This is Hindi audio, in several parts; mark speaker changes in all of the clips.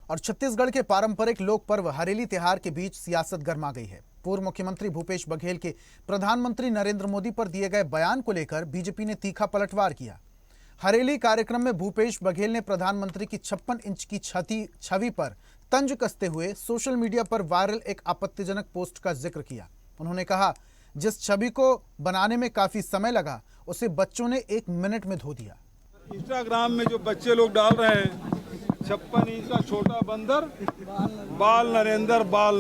Speaker 1: और छत्तीसगढ़ के पारंपरिक लोक पर्व हरेली त्योहार के बीच सियासत गर्मा गई है। पूर्व मुख्यमंत्री भूपेश बघेल के प्रधानमंत्री नरेंद्र मोदी पर दिए गए बयान को लेकर बीजेपी ने तीखा पलटवार किया। हरेली कार्यक्रम में भूपेश बघेल ने प्रधानमंत्री की 56 इंच की छवि पर तंज कसते हुए सोशल मीडिया पर वायरल एक आपत्तिजनक पोस्ट का जिक्र किया। उन्होंने कहा, जिस छवि को बनाने में काफी समय लगा उसे बच्चों ने 1 मिनट में धो दिया।
Speaker 2: इंस्टाग्राम में जो बच्चे लोग डाल रहे हैं 56 इंच का छोटा बंदर बाल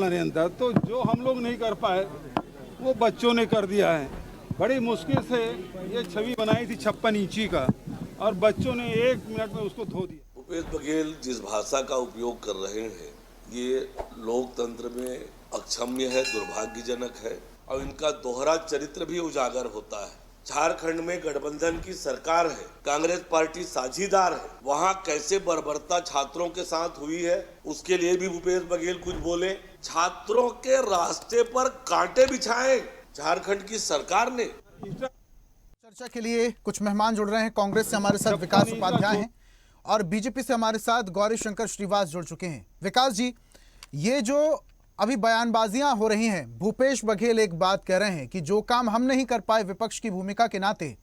Speaker 2: नरेंद्र, तो जो हम लोग नहीं कर पाए वो बच्चों ने कर दिया है। बड़ी मुश्किल से ये छवि बनाई थी 56 इंची का और बच्चों ने 1 मिनट में उसको धो दिया।
Speaker 3: भूपेश बघेल जिस भाषा का उपयोग कर रहे हैं ये लोकतंत्र में अक्षम्य है, दुर्भाग्यजनक है और इनका दोहरा चरित्र भी उजागर होता है। झारखंड में गठबंधन की सरकार है, कांग्रेस पार्टी साझीदार है, वहां कैसे बर्बरता छात्रों के साथ हुई है उसके लिए भी भूपेश बघेल कुछ बोले। छात्रों के रास्ते पर कांटे बिछाए झारखंड की सरकार ने।
Speaker 1: चर्चा के लिए कुछ मेहमान जुड़ रहे हैं। कांग्रेस से हमारे साथ विकास उपाध्याय हैं और बीजेपी से हमारे साथ गौरी शंकर श्रीवास जुड़ चुके हैं। विकास जी, ये जो अभी बयानबाजियां हो रही हैं, भूपेश बघेल एक बात कह रहे हैं कि जो काम हम नहीं कर पाए विपक्ष की भूमिका के नाते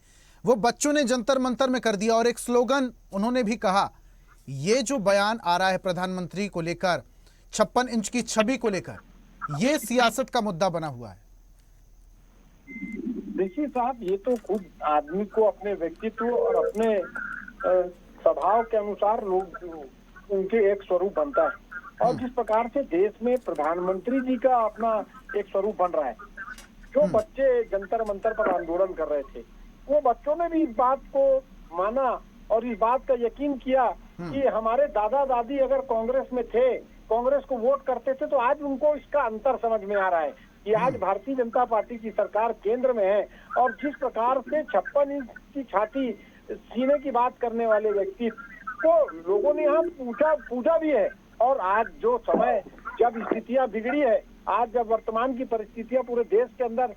Speaker 1: वो बच्चों ने जंतर मंतर में कर दिया, और एक स्लोगन उन्होंने भी कहा। ये जो बयान आ रहा है प्रधानमंत्री को लेकर, 56 इंच की छवि को लेकर, ये सियासत का मुद्दा बना हुआ है।
Speaker 4: देखिए साहब, ये तो खुद आदमी को अपने व्यक्तित्व और अपने स्वभाव के अनुसार लोग उनके एक स्वरूप बनता है, और जिस प्रकार से देश में प्रधानमंत्री जी का अपना एक स्वरूप बन रहा है। जो बच्चे जंतर मंतर पर आंदोलन कर रहे थे वो बच्चों ने भी इस बात को माना और इस बात का यकीन किया कि हमारे दादा दादी अगर कांग्रेस में थे, कांग्रेस को वोट करते थे, तो आज उनको इसका अंतर समझ में आ रहा है कि आज भारतीय जनता पार्टी की सरकार केंद्र में है। और जिस प्रकार से 56 इंच की छाती सीने की बात करने वाले व्यक्ति को लोगों ने यहाँ पूजा भी है। और आज जो समय जब स्थितियां बिगड़ी है, आज जब वर्तमान की परिस्थितियां पूरे देश के अंदर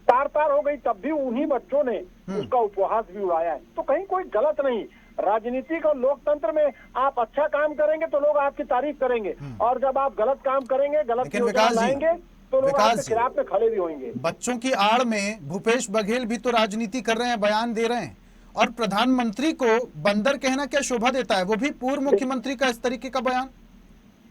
Speaker 4: तार हो गई, तब भी उन्हीं बच्चों ने उसका उपहास भी उड़ाया है। तो कहीं कोई गलत नहीं। राजनीतिक और लोकतंत्र में आप अच्छा काम करेंगे तो लोग आपकी तारीफ करेंगे, और जब आप गलत काम करेंगे, गलत योजना लाएंगे तो लोग आपके खिलाफ में खड़े भी होंगे।
Speaker 1: बच्चों की आड़ में भूपेश बघेल भी तो राजनीति कर रहे हैं, बयान दे रहे हैं, और प्रधानमंत्री को बंदर कहना क्या शोभा देता है? वो भी पूर्व मुख्यमंत्री का इस तरीके का बयान।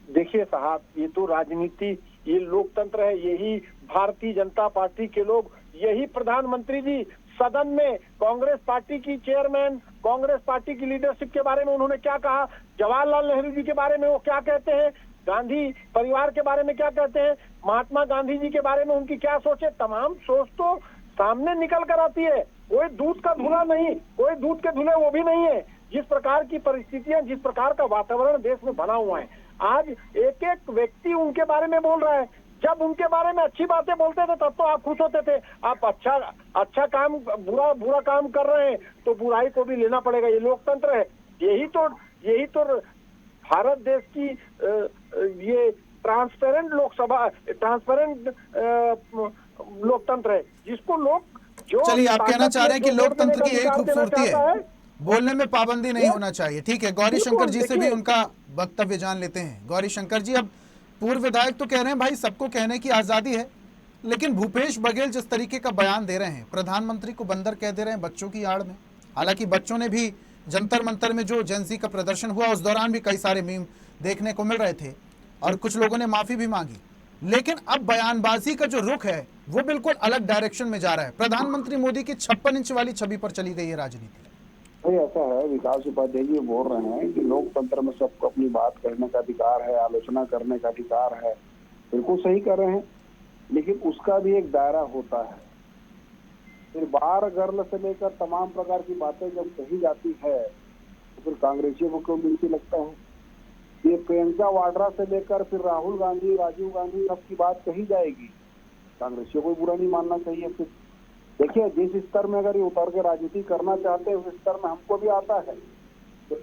Speaker 4: देखिए साहब, ये तो राजनीति, ये लोकतंत्र है। यही भारतीय जनता पार्टी के लोग, यही प्रधानमंत्री जी सदन में कांग्रेस पार्टी की चेयरमैन, कांग्रेस पार्टी की लीडरशिप के बारे में उन्होंने क्या कहा, जवाहरलाल नेहरू जी के बारे में वो क्या कहते हैं, गांधी परिवार के बारे में क्या कहते हैं, महात्मा गांधी जी के बारे में उनकी क्या सोच है, तमाम सोच तो सामने निकल कर आती है। कोई दूध का धुला नहीं, कोई दूध के धुले वो भी नहीं है। जिस प्रकार की परिस्थितियां, जिस प्रकार का वातावरण देश में बना हुआ है, आज एक एक व्यक्ति उनके बारे में बोल रहा है। जब उनके बारे में अच्छी बातें बोलते थे तब तो आप खुश होते थे। आप अच्छा काम, बुरा काम कर रहे हैं तो बुराई को भी लेना पड़ेगा। ये लोकतंत्र है। यही तो भारत देश की ये ट्रांसपेरेंट लोकतंत्र है, जिसको लोग जो।
Speaker 1: चलिए, आप कहना चाह रहे हैं कि लोकतंत्र की यही खूबसूरती है, बोलने में पाबंदी नहीं होना चाहिए। ठीक है, गौरी शंकर जी से भी उनका वक्तव्य जान लेते हैं। गौरी शंकर जी, अब पूर्व विधायक तो कह रहे हैं भाई सबको कहने की आजादी है, लेकिन भूपेश बघेल जिस तरीके का बयान दे रहे हैं, प्रधानमंत्री को बंदर कह दे रहे हैं बच्चों की आड़ में। हालांकि बच्चों ने भी जंतर मंतर में जो जेंजी का प्रदर्शन हुआ उस दौरान भी कई सारे मीम देखने को मिल रहे थे और कुछ लोगों ने माफी भी मांगी, लेकिन अब बयानबाजी का जो रुख है वो बिल्कुल अलग डायरेक्शन में जा रहा है। प्रधानमंत्री मोदी की 56 इंच वाली छवि पर चली गई है राजनीति।
Speaker 5: ऐसा है, विकास उपाध्याय जी बोल रहे हैं कि लोकतंत्र में सबको अपनी बात कहने का अधिकार है, आलोचना करने का अधिकार है। बिल्कुल सही कर रहे हैं, लेकिन उसका भी एक दायरा होता है। फिर बार गर्ल से लेकर तमाम प्रकार की बातें जब कही जाती है तो फिर कांग्रेसियों को मिलती लगता है। ये प्रियंका वाड्रा से लेकर फिर राहुल गांधी, राजीव गांधी, सबकी बात कही जाएगी, कांग्रेसियों को बुरा नहीं मानना चाहिए। फिर देखिए, जिस स्तर में अगर ये उतर के राजनीति करना चाहते हैं उस स्तर में हमको भी आता है।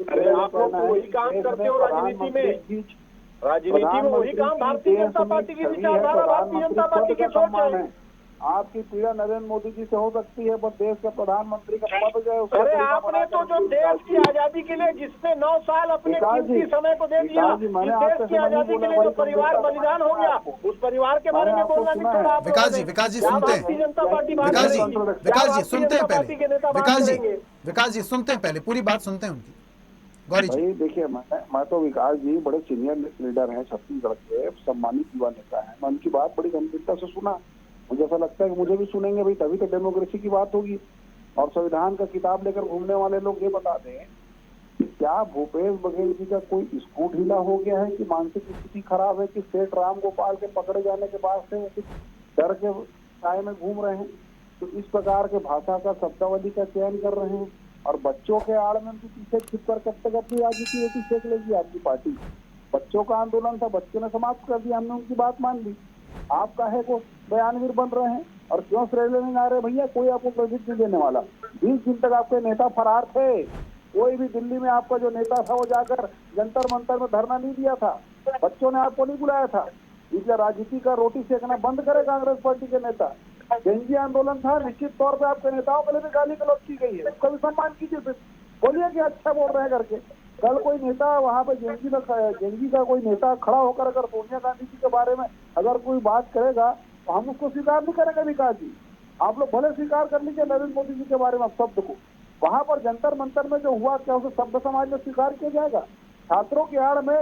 Speaker 4: अरे आप लोग वही काम करते हो राजनीति में। राजनीति में वही काम भारतीय जनता पार्टी की विचारधारा, भारतीय जनता पार्टी की सोच है।
Speaker 5: आपकी पीड़ा नरेंद्र मोदी जी से हो सकती है, पर देश के प्रधानमंत्री का पद जो है उसका
Speaker 4: अरे
Speaker 5: परिणाम
Speaker 4: आपने तो जो देश की आजादी के लिए जिसने 9 साल अपने
Speaker 5: विकास जी,
Speaker 4: कीमती समय को दे दिया,
Speaker 5: विकास जी, मैंने
Speaker 4: इस
Speaker 5: आपसे
Speaker 4: देश की
Speaker 5: नहीं
Speaker 4: आजादी के
Speaker 5: बोला
Speaker 4: लिए
Speaker 5: भाई,
Speaker 4: जो परिवार
Speaker 5: समझौता
Speaker 4: बलिदान हो गया,
Speaker 5: आपको।
Speaker 4: उस परिवार के बारे में
Speaker 5: मैंने आपको
Speaker 4: बोलना नहीं
Speaker 5: सुना
Speaker 4: छोड़ा
Speaker 5: है।
Speaker 4: आप लोगों ने।
Speaker 1: विकास जी
Speaker 4: क्या
Speaker 1: सुनते
Speaker 4: भारतीय
Speaker 1: हैं,
Speaker 4: जनता पार्टी बात
Speaker 1: विकास जी
Speaker 4: करेगी? क्या
Speaker 1: विकास जी
Speaker 4: भारतीय
Speaker 1: सुनते हैं
Speaker 4: जनता पार्टी के
Speaker 1: पहले,
Speaker 4: नेता बात
Speaker 1: विकास जी
Speaker 4: करेंगे?
Speaker 1: विकास जी सुनते हैं पहले, पूरी बात सुनते हैं उनकी। गौरी जी
Speaker 5: भाई देखिए, मैं तो विकास जी बड़े सीनियर लीडर हैं छत्तीसगढ़ के, सम्मानित युवा नेता हैं, मैं उनकी बात बड़ी गंभीरता से सुना। मुझे ऐसा लगता है कि मुझे भी सुनेंगे भाई, तभी तो डेमोक्रेसी की बात होगी। और संविधान का किताब लेकर घूमने वाले लोग ये बता दें कि क्या भूपेश बघेल जी का कोई स्कू ढीला हो गया है कि मानसिक स्थिति खराब है कि सेठ राम गोपाल के पकड़े जाने के बाद से वो कुछ डर के साए में घूम रहे हैं, तो इस प्रकार के भाषा का शब्दावली का चयन कर रहे हैं। और बच्चों के आड़ में उनके पीछे छिप कर कब तक अपनी राजनीति रोटी सेक लेगी आपकी पार्टी। बच्चों का आंदोलन था, बच्चों ने समाप्त कर दिया, हमने उनकी बात मान ली। आप काहे को बयानवीर बन रहे हैं और क्यों श्रेय लेने जा रहे हैं? भैया कोई आपको क्रेडिट नहीं देने वाला। 20 दिन तक आपके नेता फरार थे, कोई भी दिल्ली में आपका जो नेता था वो जाकर जंतर मंतर में धरना नहीं दिया था, बच्चों ने आपको नहीं बुलाया था। इसलिए राजनीति का रोटी सेकना बंद करे कांग्रेस पार्टी के नेता। जंगी आंदोलन था, निश्चित तौर पे आपके नेताओं के लिए भी गाली गलौज की गई है, उसका भी सम्मान कीजिए, फिर बोलिए कि अच्छा बोल रहे हैं करके। कल कोई नेता वहाँ पे जंगी का कोई नेता खड़ा होकर अगर सोनिया गांधी जी के बारे में अगर कोई बात करेगा तो हम उसको स्वीकार नहीं करेंगे। विकास जी, आप लोग भले स्वीकार कर लीजिए नरेंद्र मोदी जी के बारे में शब्द को, वहां पर जंतर मंतर में जो हुआ क्या उसे शब्द समाज में स्वीकार किया जाएगा? छात्रों की आड़ में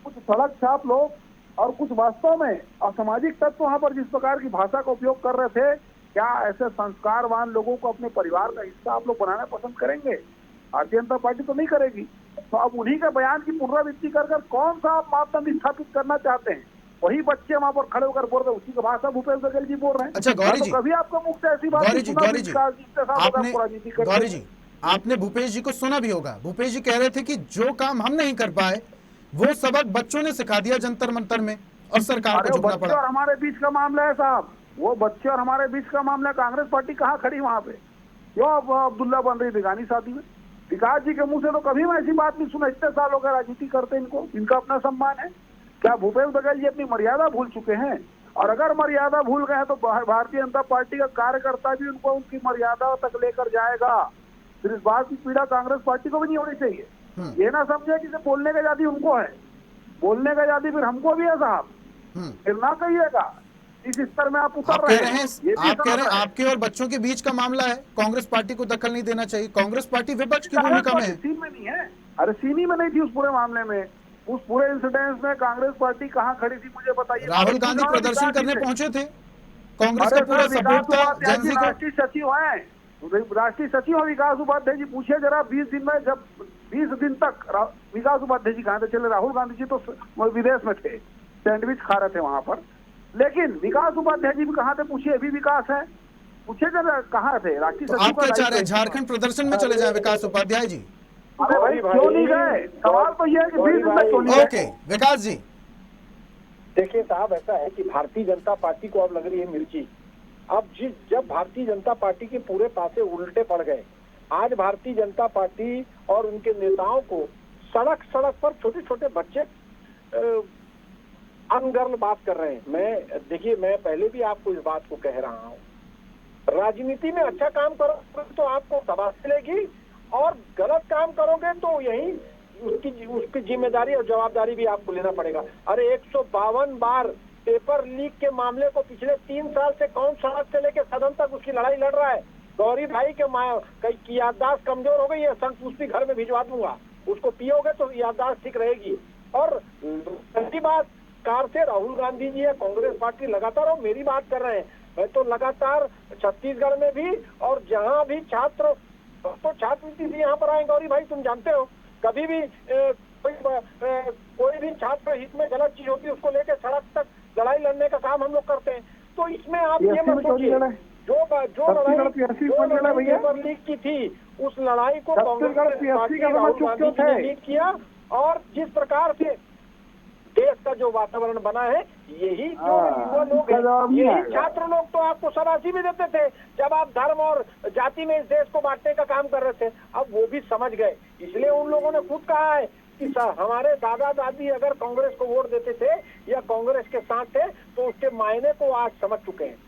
Speaker 5: कुछ सड़क छाप लोग और कुछ वास्तव में असामाजिक तत्व वहां पर जिस प्रकार की भाषा का उपयोग कर रहे थे, क्या ऐसे संस्कारवान लोगों को अपने परिवार का हिस्सा आप लोग बनाना पसंद करेंगे? भारतीय जनता पार्टी तो नहीं करेगी। तो अब उन्हीं का बयान की पुनरावृत्ति कर कौन सा आप मापदंड स्थापित करना चाहते हैं? वही बच्चे वहां पर खड़े होकर बोल रहे, उसी की भाषा भूपेश बघेल जी बोल रहे हैं।
Speaker 1: अच्छा गौरी जी,
Speaker 5: कभी आपका मुख से ऐसी बात
Speaker 1: गौरी जी
Speaker 5: गौरी जी
Speaker 1: आपने भूपेश जी को सुना भी होगा। भूपेश जी कह रहे थे कि जो काम हम नहीं कर पाए वो सबक बच्चों ने सिखा दिया जंतर मंतर में और सरकार को झुकना
Speaker 5: बच्चे
Speaker 1: पड़ा।
Speaker 5: और हमारे बीच का मामला है साहब, वो बच्चे और हमारे बीच का मामला है। कांग्रेस पार्टी कहाँ खड़ी वहां पे? क्यों अब अब्दुल्ला बन रही बेगानी शादी में? विकास जी के मुंह से तो कभी मैं ऐसी बात नहीं सुना। इतने सालों का राजनीति करते इनको, इनका अपना सम्मान है। क्या भूपेश बघेल जी अपनी मर्यादा भूल चुके हैं? और अगर मर्यादा भूल गए हैं तो भारतीय जनता पार्टी का कार्यकर्ता भी उनको उनकी मर्यादा तक लेकर जाएगा। फिर इस बात की पीड़ा कांग्रेस पार्टी को भी नहीं होनी चाहिए। ये ना समझे कि बोलने की आजादी उनको है, बोलने की आजादी फिर हमको भी है साहब। फिर ना कहिएगा इस स्तर में आप उतर रहे हैं।
Speaker 1: आप कह रहे हैं आपके और बच्चों के बीच का मामला है, कांग्रेस पार्टी को दखल नहीं देना चाहिए। कांग्रेस पार्टी विपक्ष की भूमिका में है।
Speaker 5: सीन में नहीं है, अरे सीनी में नहीं थी उस पूरे मामले में, उस पूरे इंसिडेंट में कांग्रेस पार्टी कहाँ खड़ी थी मुझे बताइए।
Speaker 1: राहुल गांधी प्रदर्शन करने पहुंचे थे, कांग्रेस का पूरा सपोर्ट था।
Speaker 5: राष्ट्रीय सचिव है, राष्ट्रीय सचिव है विकास उपाध्याय जी, पूछिए जरा 20 दिन में, जब 20 दिन तक विकास उपाध्याय जी कहाँ थे? चले राहुल गांधी जी तो विदेश में थे, सैंडविच खा रहे थे वहां पर, लेकिन विकास उपाध्याय जी भी कहाँ थे? पूछिए, अभी विकास है, पूछिए जरा कहाँ थे राष्ट्रीय सचिव?
Speaker 1: आप क्या चाह रहे हैं झारखंड प्रदर्शन में चले जाए विकास उपाध्याय जी?
Speaker 5: अरे भाई क्यों नहीं गए? सवाल तो ये है कि 20 दिन तक क्यों नहीं गए?
Speaker 1: ओके विकास जी,
Speaker 4: देखिए साहब, ऐसा है कि भारतीय जनता पार्टी को अब लग रही है मिर्ची। अब जब भारतीय जनता पार्टी के पूरे पासे उल्टे पड़ गए, आज भारतीय जनता पार्टी और उनके नेताओं को सड़क पर छोटे छोटे बच्चे अनगर्ल बात कर रहे हैं। देखिए मैं पहले भी आपको इस बात को कह रहा हूँ, राजनीति में अच्छा काम करोगे तो आपको शाबाशी मिलेगी, और गलत काम करोगे तो यही उसकी जिम्मेदारी और जवाबदारी भी आपको लेना पड़ेगा। अरे 152 बार पेपर लीक के मामले को पिछले 3 साल से कौन सड़क से लेके सदन तक उसकी लड़ाई लड़ रहा है। गौरी भाई की याददाश्त कमजोर हो गई है, संतुष्टि घर में भिजवा दूंगा, उसको पियोगे तो याददाश्त ठीक रहेगी। और पहली बात, कार से राहुल गांधी जी या कांग्रेस पार्टी लगातार, और मेरी बात कर रहे हैं, मैं तो लगातार छत्तीसगढ़ में भी और जहां भी छात्र तो छात्रवृत्ति से यहाँ पर आए। गौरी भाई तुम जानते हो, कभी भी कोई भी छात्र हित में गलत चीज होती है उसको लेकर सड़क तक लड़ाई लड़ने का काम हम लोग करते हैं। तो इसमें आप ये मत सोचिए, जो लड़ाई पेपर लीक की थी उस लड़ाई को कांग्रेस पार्टी राहुल गांधी जी ने लीक किया, और जिस प्रकार से देश का जो वातावरण बना है, यही जो युवा लोग हैं, यही छात्र लोग तो आपको शाबाशी भी देते थे जब आप धर्म और जाति में इस देश को बांटने का काम कर रहे थे। अब वो भी समझ गए, इसलिए उन लोगों ने खुद कहा है कि हमारे दादा दादी अगर कांग्रेस को वोट देते थे या कांग्रेस के साथ थे तो उसके मायने को आज समझ चुके हैं।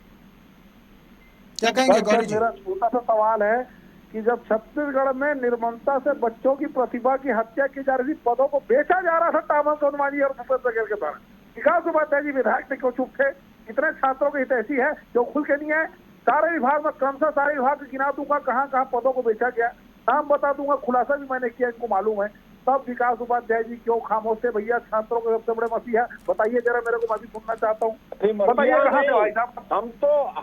Speaker 1: क्या कहेंगे
Speaker 6: सर,
Speaker 1: गौरी जी?
Speaker 6: मेरा छोटा सा सवाल है कि जब छत्तीसगढ़ में निर्ममता से बच्चों की प्रतिभा की हत्या की जा रही थी, पदों को बेचा जा रहा था टामन सोनवानी और भूपेश बघेल के द्वारा, विकास उपाध्याय जी विधायक थे, क्यों चुप थे? इतने छात्रों की हितैषी है जो खुल के नहीं है। सारे विभाग में क्रमशः सारे विभाग गिना दूंगा कहाँ कहाँ पदों को बेचा गया, नाम बता दूंगा, खुलासा भी मैंने किया, इनको मालूम है। तब विकास उपाध्याय जी क्यों खामोश थे? भैया छात्रों के सबसे बड़े मसीहा, बताइए जरा, मेरे को, मैं भी सुनना चाहता हूँ, बताइए कहाँ से भाई साहब?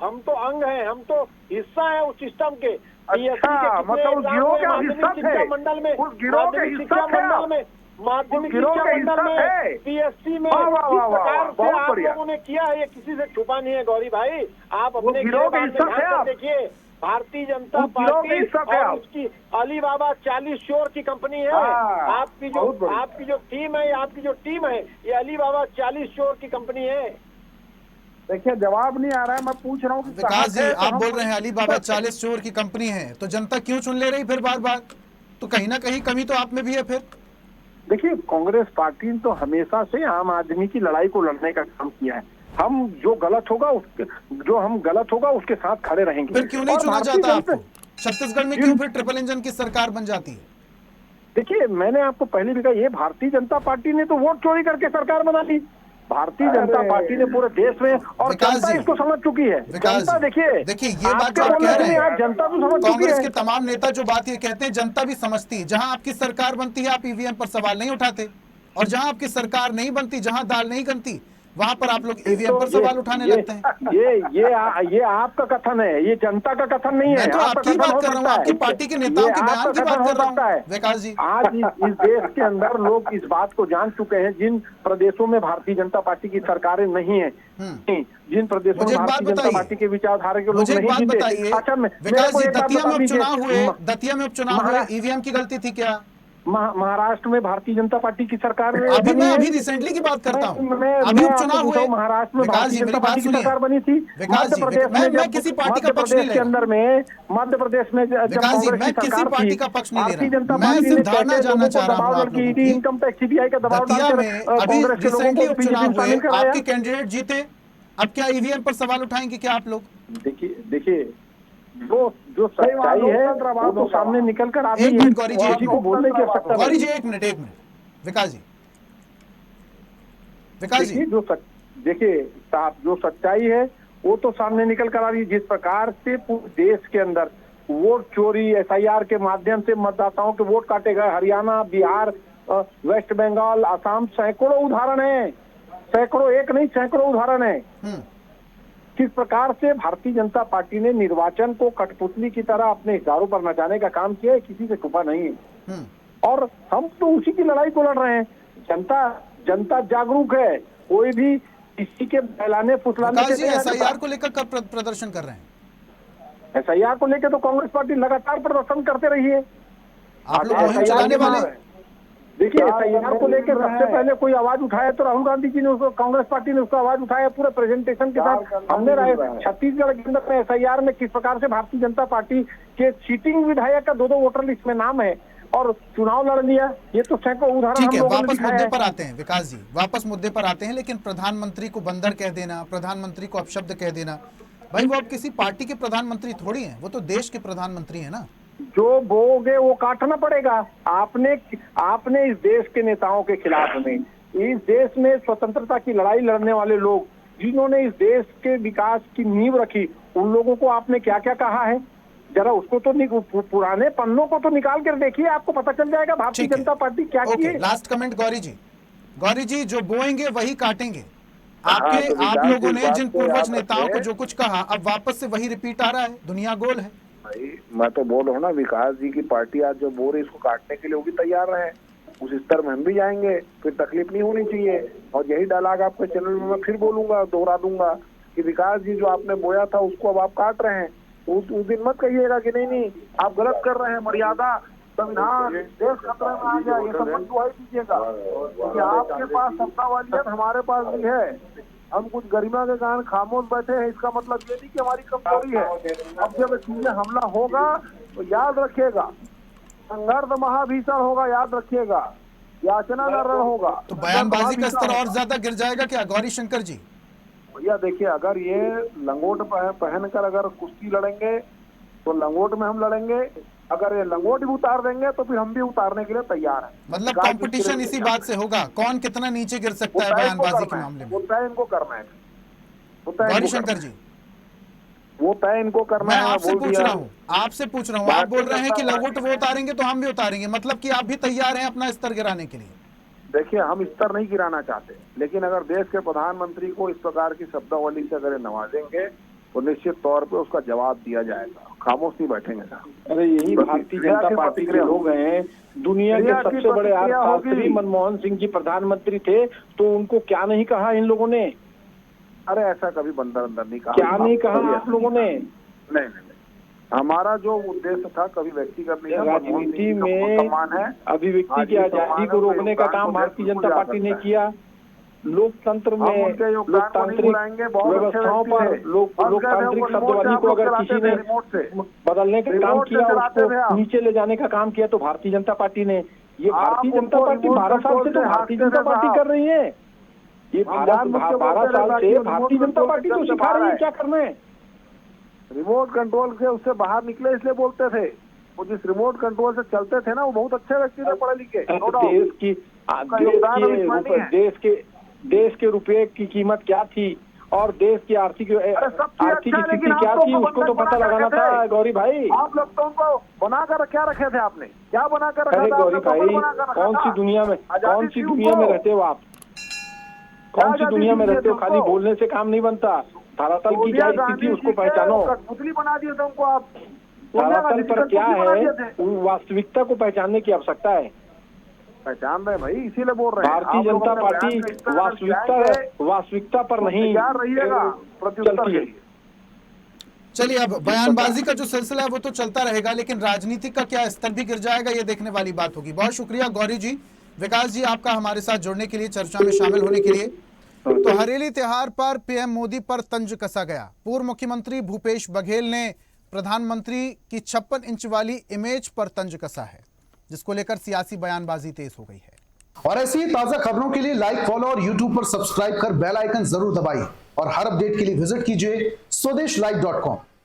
Speaker 4: हम तो अंग हैं, हम तो हिस्सा है उस सिस्टम के।
Speaker 6: अच्छा, मतलब उस गिरोह के हिस्सा थे,
Speaker 4: मंडल में,
Speaker 6: उस गिरोह के हिस्सा थे आप?
Speaker 4: माध्यमिक
Speaker 6: गिरोह
Speaker 4: शिक्षा
Speaker 6: के
Speaker 4: मंडल
Speaker 6: हिस्सा थे?
Speaker 4: में, पीएससी में
Speaker 6: वाह, वाह,
Speaker 4: किस
Speaker 6: वाह, वाह,
Speaker 4: प्रकार से
Speaker 6: बहुत
Speaker 4: आप
Speaker 6: बढ़िया।
Speaker 4: लोगों ने किया है, ये किसी से छुपा नहीं है गौरी भाई। आप
Speaker 6: वो
Speaker 4: अपने
Speaker 6: गिरोह के
Speaker 4: गिरबान में
Speaker 6: हिस्सा थे
Speaker 4: ध्यान
Speaker 6: आप?
Speaker 4: से देखिए, भारतीय जनता
Speaker 6: वो गिरोह के
Speaker 4: पार्टी
Speaker 6: हिस्सा थे
Speaker 4: और
Speaker 6: आप?
Speaker 4: उसकी अलीबाबा 40 शोर की कंपनी है।
Speaker 6: हाँ,
Speaker 4: आपकी
Speaker 6: बहुत बढ़िया।
Speaker 4: जो टीम है ये अलीबाबा 40 शोर की कंपनी है।
Speaker 6: देखिए, जवाब नहीं आ रहा है, मैं पूछ रहा हूँ कि
Speaker 1: विकास जी,
Speaker 6: कहाँ थे, तो
Speaker 1: आप
Speaker 6: हम-
Speaker 1: बोल रहे हैं अलीबाबा 40 चोर की कंपनी है, तो जनता क्यों चुन ले रही फिर बार बार? तो कहीं ना कहीं कमी तो आप में भी है फिर।
Speaker 6: देखिए, कांग्रेस पार्टी ने तो हमेशा से आम आदमी की लड़ाई को लड़ने का काम किया है। हम जो गलत होगा उसके साथ खड़े रहेंगे।
Speaker 1: फिर क्यों नहीं
Speaker 6: और
Speaker 1: चुना
Speaker 6: भारतीय
Speaker 1: जाता
Speaker 6: जनता-
Speaker 1: आपको? छत्तीसगढ़ में क्यों फिर ट्रिपल इंजन की सरकार बन जाती है?
Speaker 6: देखिए, मैंने आपको पहले भी कहा, ये भारतीय जनता पार्टी ने तो वोट चोरी करके सरकार बना ली। भारतीय जनता पार्टी ने पूरे देश में, और
Speaker 1: विकास
Speaker 6: जनता
Speaker 1: जी,
Speaker 6: इसको समझ चुकी है।
Speaker 1: विकास
Speaker 6: जनता
Speaker 1: जी,
Speaker 6: देखिए
Speaker 1: देखिए ये बात
Speaker 6: आपके
Speaker 1: जो आप
Speaker 6: बोलने
Speaker 1: कह
Speaker 6: से
Speaker 1: रहे
Speaker 6: नहीं,
Speaker 1: हैं,
Speaker 6: आज जनता तो समझ चुकी
Speaker 1: कांग्रेस
Speaker 6: है।
Speaker 1: के तमाम नेता जो बात ये कहते हैं जनता भी समझती है। जहां आपकी सरकार बनती है आप ईवीएम पर सवाल नहीं उठाते, और जहां आपकी सरकार नहीं बनती, जहां दाल नहीं गलती, वहां पर आप लोग ईवीएम पर सवाल उठाने लगते हैं।
Speaker 6: ये आपका कथन है, ये जनता का कथन नहीं है।
Speaker 1: मैं तो
Speaker 6: आपका
Speaker 1: आपकी
Speaker 6: कथन
Speaker 1: बात
Speaker 6: हो
Speaker 1: कर रहा हूं,
Speaker 6: सकता है।
Speaker 1: आपकी पार्टी के नेताओं
Speaker 6: ये
Speaker 1: के बयान
Speaker 6: आपका
Speaker 1: की
Speaker 6: कथन
Speaker 1: बात
Speaker 6: हो
Speaker 1: कर रहा
Speaker 6: सकता
Speaker 1: हूं
Speaker 6: है।
Speaker 1: विकास जी।
Speaker 6: आज इस देश के अंदर लोग इस बात को जान चुके हैं, जिन प्रदेशों में भारतीय जनता पार्टी की सरकारें नहीं है, जिन प्रदेशों
Speaker 1: मुझे
Speaker 6: में
Speaker 1: एक बात
Speaker 6: भारतीय जनता
Speaker 1: बताइए,
Speaker 6: पार्टी के विचारधारा के लोग
Speaker 1: मुझे एक
Speaker 6: नहीं
Speaker 1: बात
Speaker 6: जीते।
Speaker 1: बताइए
Speaker 6: अच्छा,
Speaker 1: विकास जी, दतिया में उपचुनाव हुए,
Speaker 6: म-
Speaker 1: दतिया में उपचुनाव हुए, ईवीएम की गलती थी क्या?
Speaker 6: महाराष्ट्र में भारतीय जनता पार्टी की सरकार
Speaker 1: अभी
Speaker 6: बनी
Speaker 1: मैं
Speaker 6: है।
Speaker 1: अभी रिसेंटली की बात करता हूं,
Speaker 6: मैं
Speaker 1: अभी
Speaker 6: आपको
Speaker 1: उपचुनाव
Speaker 6: पूछा
Speaker 1: हुए।
Speaker 6: हूं, महाराष्ट्र में
Speaker 1: विकास
Speaker 6: भारतीय
Speaker 1: जी, मेरी
Speaker 6: जनता
Speaker 1: बात
Speaker 6: पार्टी की
Speaker 1: सुनिए।
Speaker 6: सरकार बनी थी।
Speaker 1: विकास
Speaker 6: मध्य
Speaker 1: जी,
Speaker 6: प्रदेश में
Speaker 1: मैं
Speaker 6: जब
Speaker 1: किसी पार्टी का
Speaker 6: मध्य
Speaker 1: पक्ष नहीं
Speaker 6: प्रदेश
Speaker 1: ले
Speaker 6: के
Speaker 1: रहा।
Speaker 6: अंदर में मध्य प्रदेश में जब
Speaker 1: विकास जी,
Speaker 6: कांग्रेस
Speaker 1: मैं
Speaker 6: की
Speaker 1: किसी
Speaker 6: सरकार
Speaker 1: पार्टी
Speaker 6: थी,
Speaker 1: का पक्ष नहीं ले
Speaker 6: भारतीय
Speaker 1: रहा।
Speaker 6: जनता
Speaker 1: मैं
Speaker 6: पार्टी
Speaker 1: सिर्फ
Speaker 6: ने
Speaker 1: धारणा
Speaker 6: कैसे
Speaker 1: जानना
Speaker 6: लोगों को
Speaker 1: चाह रहा हूं
Speaker 6: दबाव
Speaker 1: आप
Speaker 6: डाल के
Speaker 1: लोगों
Speaker 6: ईडी,
Speaker 1: की।
Speaker 6: इनकम टैक्स, सीबीआई का दबाव
Speaker 1: दतिया
Speaker 6: डालकर
Speaker 1: में अभी
Speaker 6: कांग्रेस के लोगों
Speaker 1: रिसेंटली
Speaker 6: को
Speaker 1: उपचुनाव
Speaker 6: पीछे
Speaker 1: हुए,
Speaker 6: शामिल कराया।
Speaker 1: आपके कैंडिडेट जीते, अब क्या ईवीएम पर सवाल उठाएंगे क्या आप लोग?
Speaker 6: देखिए जो सच्चाई है वो तो सामने निकल कर आती है।
Speaker 1: एक मिनट गौरी जी,
Speaker 6: किसी को बोलने की आवश्यकता
Speaker 1: गौरी
Speaker 6: नहीं।
Speaker 1: जी एक मिनट विकास जी, विकास जी,
Speaker 6: देखिए साहब, जो सच्चाई है वो तो सामने निकल कर आ रही है। जिस प्रकार से पूरे देश के अंदर वोट चोरी, एसआईआर के माध्यम से मतदाताओं के वोट काटे गए, हरियाणा, बिहार, वेस्ट बंगाल, असम, सैकड़ों उदाहरण है, सैकड़ों, एक नहीं सैकड़ों उदाहरण है। किस प्रकार से भारतीय जनता पार्टी ने निर्वाचन को कठपुतली की तरह अपने हिसारों पर नचाने का काम किया है, किसी से छुपा नहीं है। और हम तो उसी की लड़ाई को लड़ रहे हैं। जनता जागरूक है, कोई भी किसी के फैलाने फुसलाने
Speaker 1: विकास जी,
Speaker 6: से
Speaker 1: एसआईआर को लेकर कब प्रदर्शन कर रहे हैं?
Speaker 6: एसआईआर को लेकर तो कांग्रेस पार्टी लगातार प्रदर्शन करते रही है।
Speaker 1: आप लोग मुहिम चलाने वाले?
Speaker 6: देखिए, एसआईआर को लेकर सबसे पहले कोई आवाज उठाया तो राहुल गांधी जी ने, उसको कांग्रेस पार्टी ने उसको आवाज उठाया पूरे प्रेजेंटेशन के साथ। हमने छत्तीसगढ़ के अंदर में एसआईआर में किस प्रकार से भारतीय जनता पार्टी के सीटिंग विधायक का 2-2 वोटर लिस्ट में नाम है और चुनाव लड़ लिया, ये तो सैकड़ों उदाहरण
Speaker 1: ठीक
Speaker 6: हम
Speaker 1: है,
Speaker 6: लोगों ने
Speaker 1: वापस
Speaker 6: दिखाया
Speaker 1: मुद्दे
Speaker 6: है।
Speaker 1: पर आते हैं विकास जी, वापस मुद्दे पर आते हैं। लेकिन प्रधानमंत्री को बंदर कह देना, प्रधानमंत्री को अपशब्द कह देना, भाई वो अब किसी पार्टी के प्रधानमंत्री थोड़ी हैं, वो तो देश के प्रधानमंत्री हैं ना।
Speaker 6: जो बोगे वो काटना पड़ेगा। आपने इस देश के नेताओं के खिलाफ में, इस देश में स्वतंत्रता की लड़ाई लड़ने वाले लोग, जिन्होंने इस देश के विकास की नींव रखी, उन लोगों को आपने क्या क्या कहा है, जरा उसको तो पुराने पन्नों को तो निकाल कर देखिए, आपको पता चल जाएगा भारतीय जनता पार्टी क्या की है।
Speaker 1: लास्ट कमेंट गौरी जी, जो बोएंगे वही काटेंगे। आप लोगों ने जिन पूर्वज नेताओं को जो कुछ कहा, अब वापस से वही रिपीट आ रहा है, दुनिया गोल है।
Speaker 5: भाई मैं तो बोल रहा हूँ ना, विकास जी की पार्टी आज जो बोल रही है इसको काटने के लिए वो भी तैयार रहे, उस स्तर में हम भी जाएंगे, फिर तकलीफ नहीं होनी चाहिए। और यही डायलॉग आपके चैनल में मैं फिर बोलूंगा, दोहरा दूंगा कि विकास जी जो आपने बोया था उसको अब आप काट रहे हैं। उस दिन मत कहिएगा कि नहीं आप गलत कर रहे हैं, मर्यादा, संविधान, देश खतरे में आ गया, ये सब मत दुहाई दीजिएगा। क्योंकि आपके पास सत्ता वालियत हमारे पास भी है, हम कुछ गरिमा के कारण खामोश बैठे हैं, इसका मतलब ये नहीं कि हमारी कमजोरी है। अब जब चीजें हमला होगा तो याद रखिएगा, संघर्ष महाभीषण होगा, याद रखिएगा, याचना का रण होगा।
Speaker 1: तो बयानबाजी का स्तर और ज्यादा गिर जाएगा क्या गौरी शंकर जी?
Speaker 5: भैया देखिए, अगर ये लंगोट पहनकर अगर कुश्ती लड़ेंगे तो लंगोट में हम लड़ेंगे, अगर ये लंगोट भी उतार देंगे तो फिर हम भी उतारने के लिए तैयार हैं।
Speaker 1: मतलब कंपटीशन इसी बात से होगा, कौन कितना नीचे गिर सकता है बयानबाजी के मामले में।
Speaker 5: वो तय इनको करना है, वो तय
Speaker 1: गौरी शंकर जी,
Speaker 5: वो तय इनको करना
Speaker 1: मैं
Speaker 5: है।
Speaker 1: आपसे पूछ रहा हूँ, आप बोल रहे हैं कि लंगोट वो उतारेंगे तो हम भी उतारेंगे, मतलब कि आप भी तैयार हैं अपना स्तर गिराने के लिए।
Speaker 5: देखिए, हम स्तर नहीं गिराना चाहते, लेकिन अगर देश के प्रधानमंत्री को इस प्रकार की शब्दावली से अगर नवाजेंगे तो निश्चित तौर पे उसका जवाब दिया जाएगा, खामोश नहीं बैठेंगे साहब।
Speaker 6: अरे यही भारतीय जनता पार्टी के लोग हैं, दुनिया के सबसे बड़े अर्थशास्त्री मनमोहन सिंह जी प्रधानमंत्री थे, तो उनको क्या नहीं कहा इन लोगों ने?
Speaker 5: अरे ऐसा कभी बंदर अंदर नहीं कहा।
Speaker 6: क्या नहीं कहा आप लोगों ने?
Speaker 5: नहीं, हमारा जो उद्देश्य था कभी व्यक्तिगत नहीं,
Speaker 6: राजनीति में अभिव्यक्ति की आजादी को रोकने का काम भारतीय जनता पार्टी ने किया। लोकतंत्र में लोकतांत्रिक व्यवस्थाओं पर लोकतांत्रिक शब्दावली को अगर किसी ने बदलने का काम किया, उसको नीचे ले जाने का काम किया तो भारतीय जनता पार्टी ने। ये भारतीय जनता पार्टी 12 साल से तो भारतीय जनता पार्टी कर रही है, ये 12 साल से भारतीय जनता पार्टी तो सिखा रही है क्या करना है।
Speaker 5: रिमोट कंट्रोल से उससे बाहर निकले इसलिए बोलते थे, वो जिस रिमोट कंट्रोल से चलते थे ना, वो बहुत अच्छे व्यक्ति थे, पढ़े लिखे। देश के रुपए की कीमत क्या थी और देश की आर्थिक स्थिति क्या थी, उसको तो पता लगाना था गौरी भाई। आप लोग तो उनको बनाकर क्या रखे थे आपने, क्या बनाकर रखा था? अरे गौरी भाई, कौन सी दुनिया में रहते हो आप? कौन सी दुनिया में रहते हो? खाली बोलने से काम नहीं बनता। धरातल की क्या स्थिति उसको पहचानो। पुतली बना दिए थे उनको आप। धरातल पर क्या है, वास्तविकता को पहचानने की आवश्यकता है। पहचान रहे भाई, इसीलिए बोल रहे हैं। भारतीय जनता पार्टी वास्तविकता पर नहीं चलती है।
Speaker 1: चलिए, अब बयानबाजी का जो सिलसिला है वो तो चलता रहेगा, लेकिन राजनीति का क्या स्तर भी गिर जाएगा, ये देखने वाली बात होगी। बहुत शुक्रिया गौरी जी, विकास जी, आपका हमारे साथ जुड़ने के लिए, चर्चा में शामिल होने के लिए। तो हरेली त्योहार पर पीएम मोदी पर तंज कसा गया। पूर्व मुख्यमंत्री भूपेश बघेल ने प्रधानमंत्री की 56 इंच वाली इमेज पर तंज कसा है, जिसको लेकर सियासी बयानबाजी तेज हो गई है।
Speaker 7: और ऐसी ही ताजा खबरों के लिए लाइक, फॉलो और यूट्यूब पर सब्सक्राइब कर बेल आइकन जरूर दबाइए और हर अपडेट के लिए विजिट कीजिए स्वदेशलाइव.com।